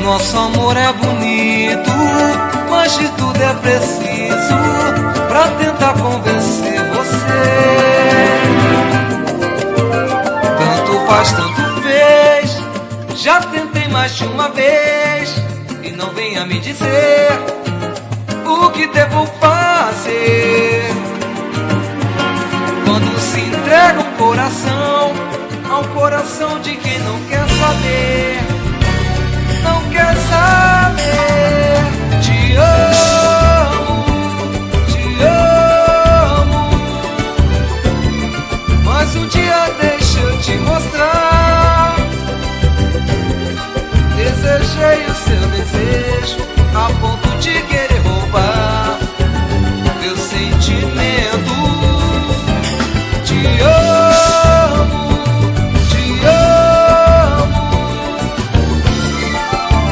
Nosso amor é bonito, mas de tudo é preciso pra tentar convencer você. Tanto faz, tanto fez, já tentei mais de uma vez. E não venha me dizer o que devo fazer. Quando se entrega um coração a um coração de quem não quer saber, não quer saber. Te amo, mas um dia deixa eu te mostrar. Desejei o seu desejo a ponto de querer roubar teu sentimento. Te amo,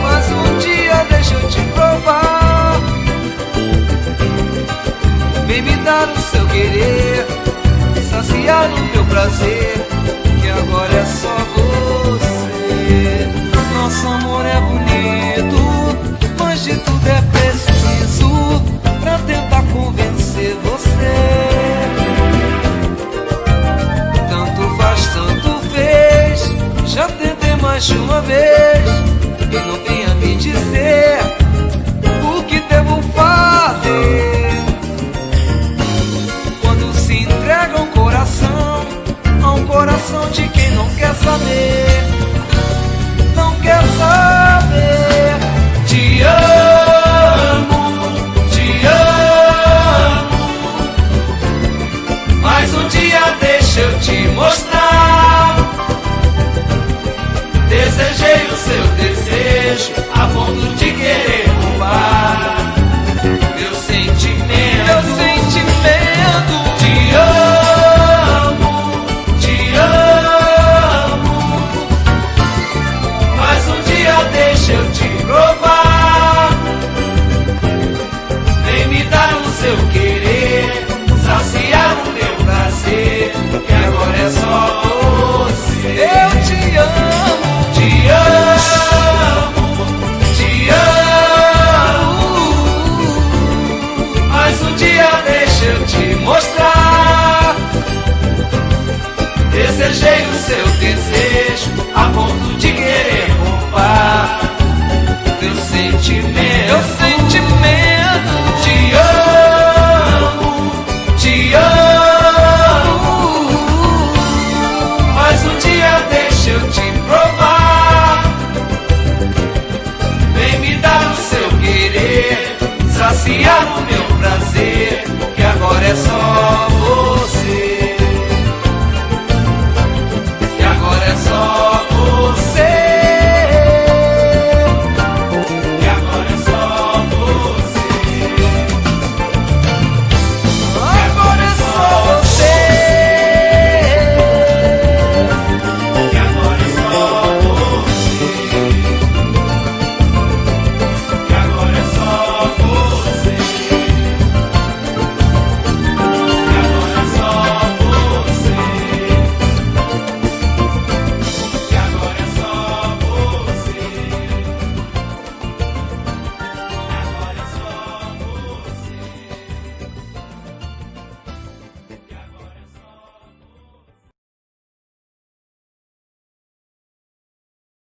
mas um dia deixa eu te provar. Vem me dar o seu querer, saciar o teu prazer, que agora é só você. Nosso amor é bonito, mas de tudo é preciso pra tentar convencer você. Tanto faz, tanto fez, já tentei mais de uma vez.